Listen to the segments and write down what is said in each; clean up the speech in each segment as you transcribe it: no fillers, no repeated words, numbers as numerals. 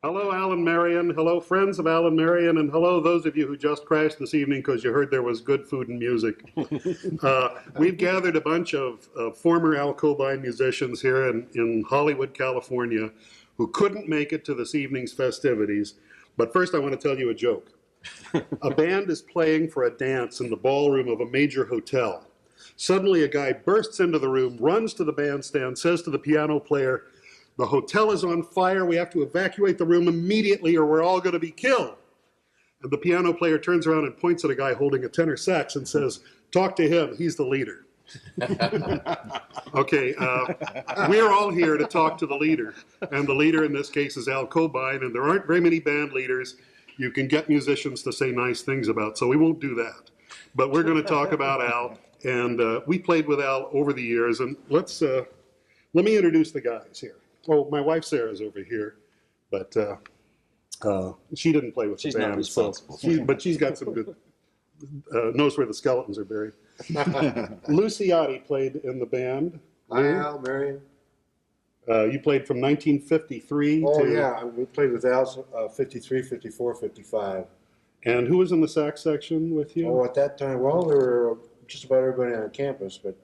Hello, Alan Marion. Hello, friends of Alan Marion. And hello, those of you who just crashed this evening because you heard there was good food and music. We've gathered a bunch of former Al Cobine musicians here in Hollywood, California, who couldn't make it to this evening's festivities. But first, I want to tell you a joke. A band is playing for a dance in the ballroom of a major hotel. Suddenly, a guy bursts into the room, runs to the bandstand, says to the piano player, "The hotel is on fire. We have to evacuate the room immediately or we're all going to be killed." And the piano player turns around and points at a guy holding a tenor sax and says, "Talk to him. He's the leader." Okay, we're all here to talk to the leader. And the leader in this case is Al Cobine, and there aren't very many band leaders you can get musicians to say nice things about, so we won't do that. But we're going to talk about Al, and we played with Al over the years, and let me introduce the guys here. Oh, my wife Sarah's over here, but she didn't play with the band. She's not responsible. But she's got some good, knows where the skeletons are buried. Louis Ciotti played in the band. Hi, Al, Marion. You played from 1953 Oh, to... yeah, we played with Al 53, 54, 55. And who was in the sax section with you? Oh, at that time, well, there were just about everybody on campus, but,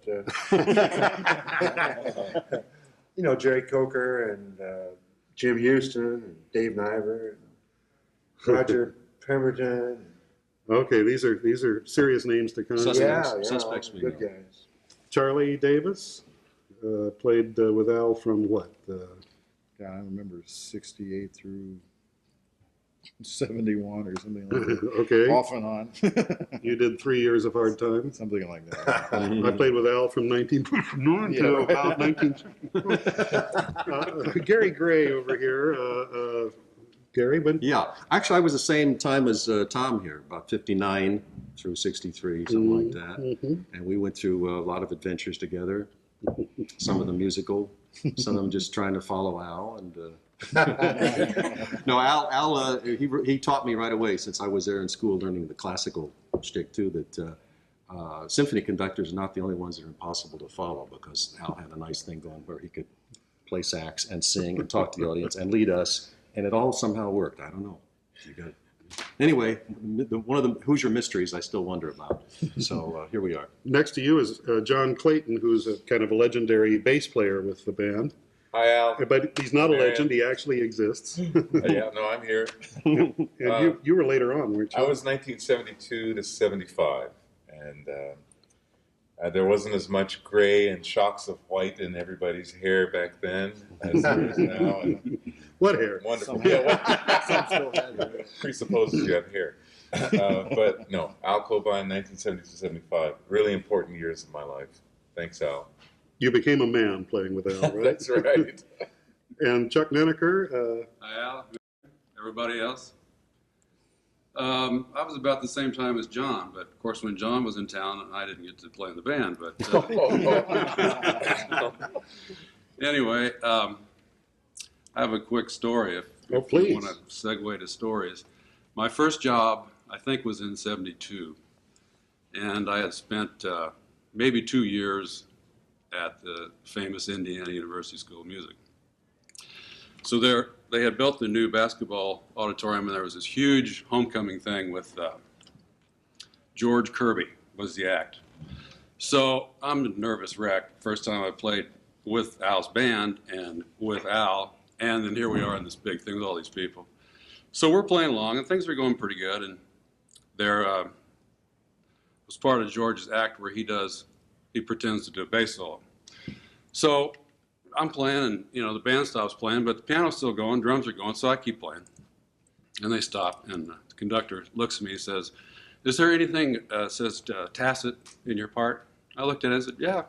you know, Jerry Coker and Jim Houston and Dave Niver and Roger Pemberton. Okay, these are serious names to contact. Suspects we good know. guys. Charley Davis played with Al from what? Yeah, I remember 68 through 71 or something like that. Okay. Off and on. You did 3 years of hard time. Something like that. I played with Al from 1909 to about 19... Gary Gray over here. Gary, when... Yeah, actually, I was the same time as Tom here, about 59 through 63, something like that. And we went through a lot of adventures together. Some of them musical, some of them just trying to follow Al. And no, Al, he taught me right away since I was there in school learning the classical shtick too, that symphony conductors are not the only ones that are impossible to follow, because Al had a nice thing going where he could play sax and sing and talk to the audience and lead us, and it all somehow worked. I don't know. Anyway, one of the Hoosier mysteries I still wonder about. So here we are. Next to you is John Clayton, who's a kind of a legendary bass player with the band. Hi, Al. But he's not a legend. He actually exists. Yeah, no, I'm here. And you were later on, weren't you? I was 1972 to 75, and there wasn't as much gray and shocks of white in everybody's hair back then as there is now. And what hair? wonderful. Yeah, presupposes you have hair. But no, Al Cobine, 1970 to 75. Really important years of my life. Thanks, Al. You became a man playing with Al, right? That's right. And Chuck Nenneker. Hi, Al. Everybody else. I was about the same time as John, but of course when John was in town, I didn't get to play in the band. But anyway, I have a quick story if please. you want to segue to stories. My first job, I think, was in '72, and I had spent maybe 2 years at the famous Indiana University School of Music. So they had built the new basketball auditorium, and there was this huge homecoming thing with George Kirby was the act. So I'm a nervous wreck. First time I played with Al's band and with Al, and then here we are in this big thing with all these people. So we're playing along, and things are going pretty good. And there was part of George's act where he pretends to do a bass solo. So I'm playing, and the band stops playing, but the piano's still going, drums are going, so I keep playing. And they stop, and the conductor looks at me and says, "Is there anything says tacit in your part?" I looked at it and said, "Yeah, it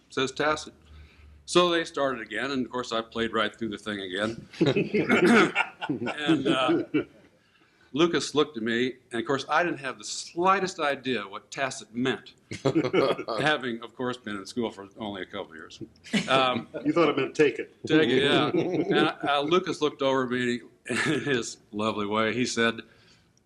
says tacit." So they started again, and of course I played right through the thing again. And Lucas looked at me, and of course I didn't have the slightest idea what tacit meant, having, of course, been in school for only a couple of years. You thought it meant take it. Take it, yeah. And Lucas looked over at me in his lovely way. He said,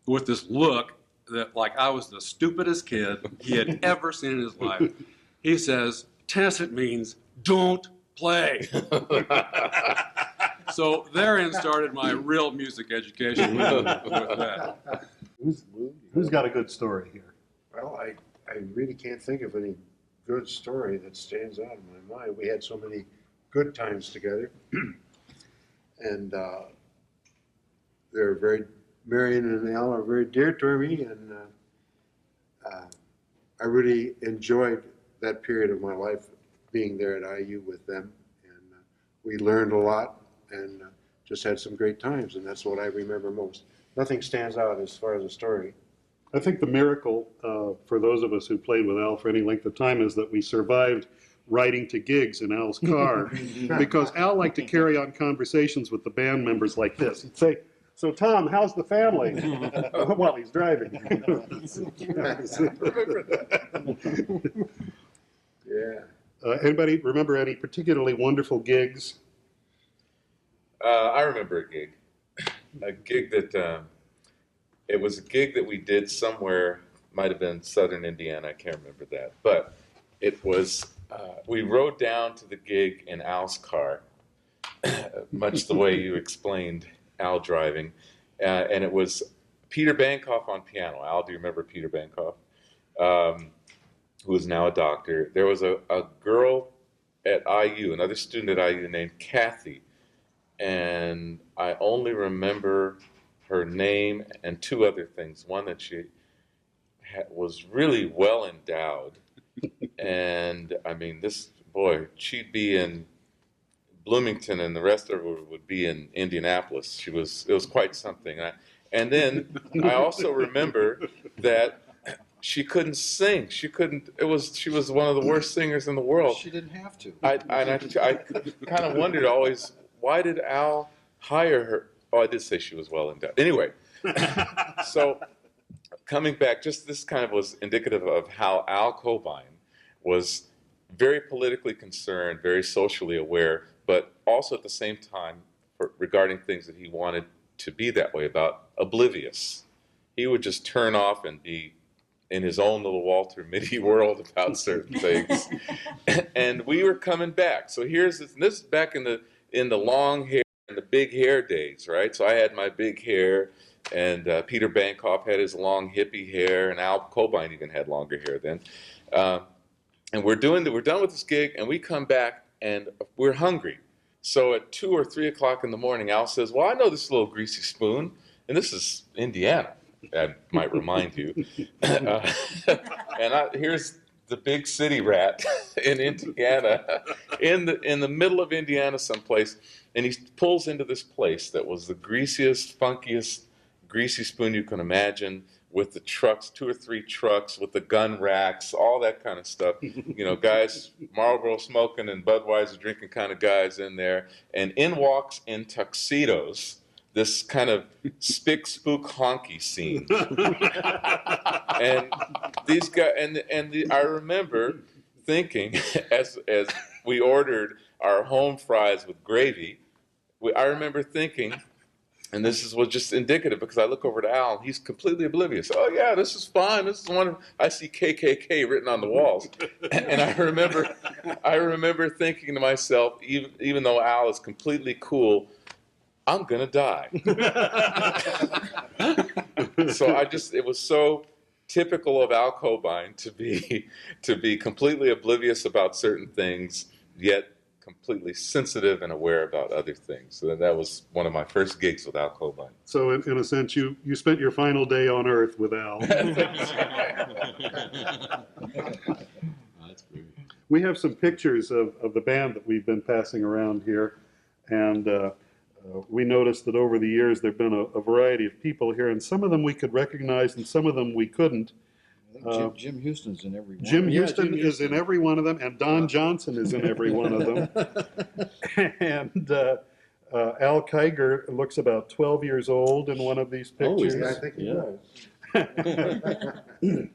with this look that like I was the stupidest kid he had ever seen in his life, he says, "Tacit means don't play." So therein started my real music education with that. Who's got a good story here? Well, I really can't think of any good story that stands out in my mind. We had so many good times together. And they're very, Marion and Al are very dear to me, and I really enjoyed that period of my life being there at IU with them. And we learned a lot and just had some great times, and that's what I remember most. Nothing stands out as far as a story. I think the miracle for those of us who played with Al for any length of time is that we survived riding to gigs in Al's car, because Al liked to carry on conversations with the band members like this. He'd say, "So Tom, how's the family?" While he's driving. Yeah. Anybody remember any particularly wonderful gigs? I remember a gig that, it was a gig that we did somewhere, might have been Southern Indiana, I can't remember that. But it was, we rode down to the gig in Al's car, much the way you explained Al driving. And it was Peter Bankoff on piano. Al, do you remember Peter Bankoff? Who is now a doctor. There was a girl at IU, another student at IU named Kathy. And I only remember her name and two other things. One, that she was really well endowed. And I mean, this boy, she'd be in Bloomington and the rest of her would be in Indianapolis. It was quite something. And then I also remember that she couldn't sing. She was one of the worst singers in the world. She didn't have to. I kind of wondered always, why did Al hire her? Oh, I did say she was well endowed. Anyway, so coming back, just this kind of was indicative of how Al Cobine was very politically concerned, very socially aware, but also at the same time regarding things that he wanted to be that way about, oblivious. He would just turn off and be in his own little Walter Mitty world about certain things. And we were coming back. So this is back in the long hair and the big hair days, right? So I had my big hair, and Peter Bankoff had his long hippie hair, and Al Cobine even had longer hair then. And we're done with this gig, and we come back, and we're hungry. So at 2 or 3 o'clock in the morning, Al says, "Well, I know this little greasy spoon, and this is Indiana." That might remind you. Here's the big city rat in Indiana, in the middle of Indiana someplace, and he pulls into this place that was the greasiest, funkiest greasy spoon you can imagine, with the trucks, 2 or 3 trucks, with the gun racks, all that kind of stuff. You know, guys, Marlboro smoking and Budweiser drinking kind of guys in there, and in walks in tuxedos this kind of spick spook honky scene. And these guys, I remember thinking, as we ordered our home fries with gravy, I remember thinking, and this was just indicative because I look over to Al, and he's completely oblivious. "Oh yeah, this is fine. This is wonderful." I see KKK written on the walls, and I remember thinking to myself, even though Al is completely cool, I'm gonna die. So it was so typical of Al Cobine to be completely oblivious about certain things, yet completely sensitive and aware about other things. So that was one of my first gigs with Al Cobine. So in a sense, you spent your final day on Earth with Al. That's great. We have some pictures of the band that we've been passing around here, and we noticed that over the years there have been a variety of people here, and some of them we could recognize and some of them we couldn't. I think Jim Houston's in every one. Jim Houston is in every one of them, and Don Johnson is in every one of them. And Al Kiger looks about 12 years old in one of these pictures. Yeah, I think he does.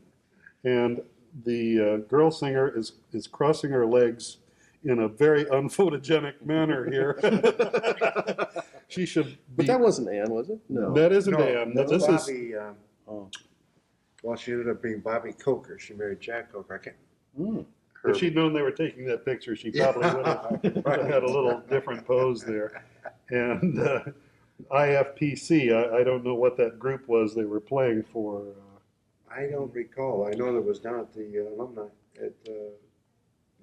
And the girl singer is crossing her legs in a very unphotogenic manner here. She should be. But that wasn't Ann, was it? No. That isn't Ann. That's This is. Bobby. Well, she ended up being Bobby Coker. She married Jack Coker. I can't. If she'd known they were taking that picture, she probably would have had a little different pose there. and IFPC. I don't know what that group was they were playing for. I don't recall. I know that was down at the Alumni, at the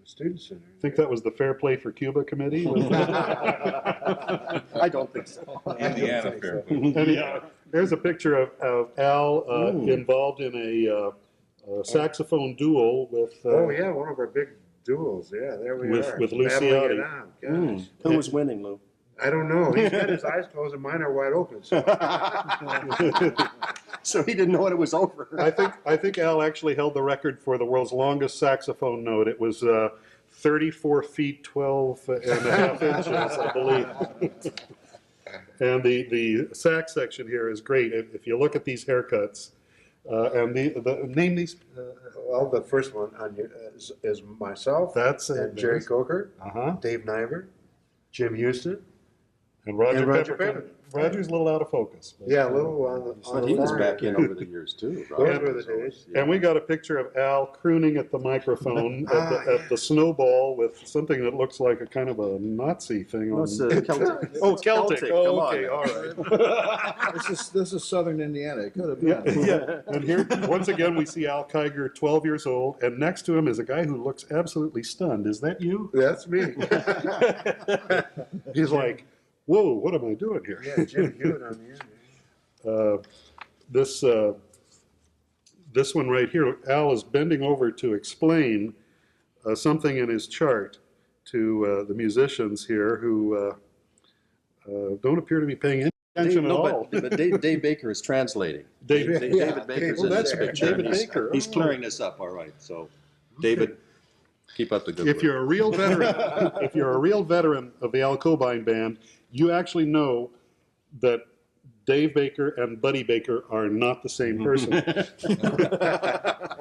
Student Center. I think that was the Fair Play for Cuba committee. Was that? I don't think so. Indiana Fair. And there's a picture of Al involved in a saxophone duel with. Oh, yeah, one of our big duels. Yeah, there we are. With Louis Battling Ciotti. it out. Gosh. Who was winning, Lou? I don't know. He's got his eyes closed and mine are wide open. So. So he didn't know when it was over. I think Al actually held the record for the world's longest saxophone note. It was 34 feet 12 and a half inches, I believe. And the sax section here is great. If you look at these haircuts, and name these. Well, the first one on your, is myself. That's and Jerry Coker, Uh-huh. Dave Niver, Jim Houston, And Roger Roger Pepperton. Pepperton. Roger's a little out of focus. But, yeah, a little on the. But he was back in over the years too. Those were the days. And we got a picture of Al crooning at the microphone at the snowball with something that looks like a kind of a Nazi thing on. Celtic. Oh, Celtic. Come Oh, on. okay, all right. This is southern Indiana. It could have Yeah, been. yeah. And here, once again, we see Al Kiger, 12 years old, and next to him is a guy who looks absolutely stunned. Is that you? That's me. He's like, whoa, what am I doing here? Yeah, Jim Hewitt on the end. This one right here, Al is bending over to explain something in his chart to the musicians here who don't appear to be paying attention at all. But Dave Baker is translating. David, David Baker's well, in that's this picture. David Baker. He's Oh. clearing this up, all right. So, David, keep up the good If work. you're a real veteran, if you're a real veteran of the Al Cobine band, you actually know that Dave Baker and Buddy Baker are not the same person.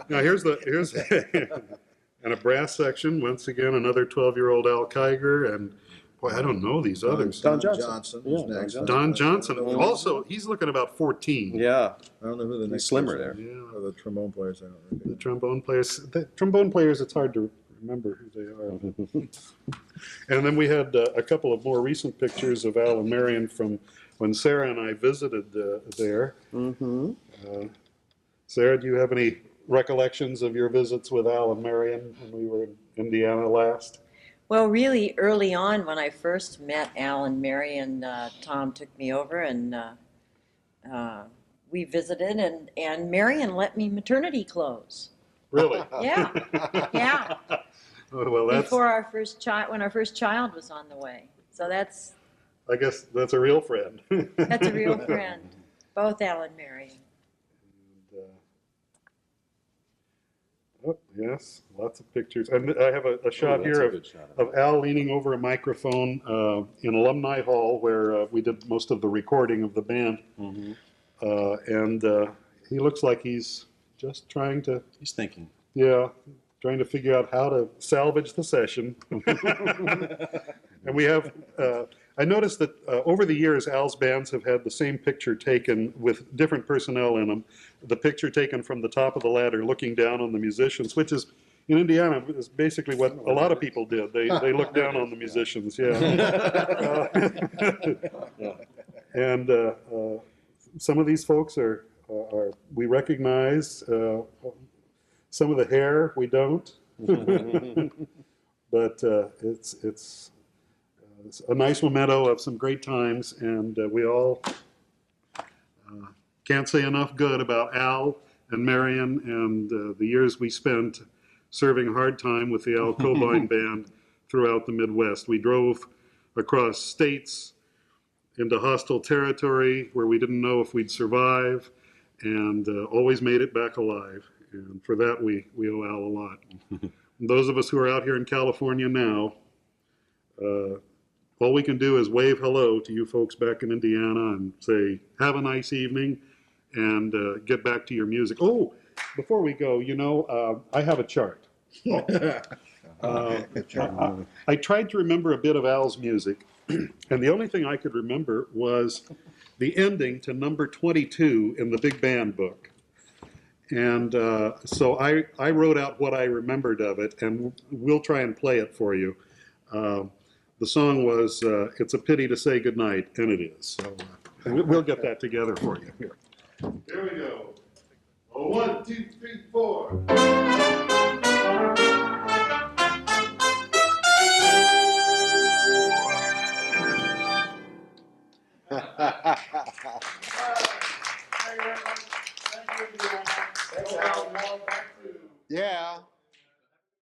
Now here's and a brass section. Once again, another 12-year-old Al Kiger, and boy, I don't know these others. Don Don Johnson. Johnson Yeah, is Don next. Johnson. Don Johnson. Also, he's looking about 14. Yeah, I don't know who the he's next slimmer person there. is. Yeah. Or the trombone players. I don't remember. The trombone players, it's hard to remember who they are. And then we had a couple of more recent pictures of Al and Marion from when Sarah and I visited there. Mm-hmm. Sarah, do you have any recollections of your visits with Al and Marion when we were in Indiana last? Well, really early on when I first met Al and Marion, Tom took me over and we visited and Marion let me maternity clothes. Really? Yeah, yeah. Oh, well, that's, Before our first child, when our first child was on the way. So that's I guess that's a real friend. a real friend, both Al and Marion. Oh, yes, lots of pictures. And I have a shot that's here a of, good shot of Al leaning over a microphone in Alumni Hall where we did most of the recording of the band. Mm-hmm. And he looks like he's just trying to, He's thinking. trying to figure out how to salvage the session. And we have, I noticed that over the years, Al's bands have had the same picture taken with different personnel in them. The picture taken from the top of the ladder looking down on the musicians, which is, in Indiana, is basically what a lot of people did. They looked down on the musicians, yeah. And some of these folks are we recognize. Some of the hair we don't. But it's a nice memento of some great times, and we all can't say enough good about Al and Marion and the years we spent serving hard time with the Al Cobine band throughout the Midwest. We drove across states into hostile territory where we didn't know if we'd survive, and always made it back alive. And for that, we owe Al a lot. And those of us who are out here in California now, all we can do is wave hello to you folks back in Indiana and say, have a nice evening, and get back to your music. Oh, before we go, I have a chart. I tried to remember a bit of Al's music, and the only thing I could remember was the ending to number 22 in the big band book. And so I wrote out what I remembered of it, and we'll try and play it for you. the song was "It's a Pity to Say Goodnight," and it is. So we'll get that together for you here. Here we go. 1, 2, 3, 4. Yeah.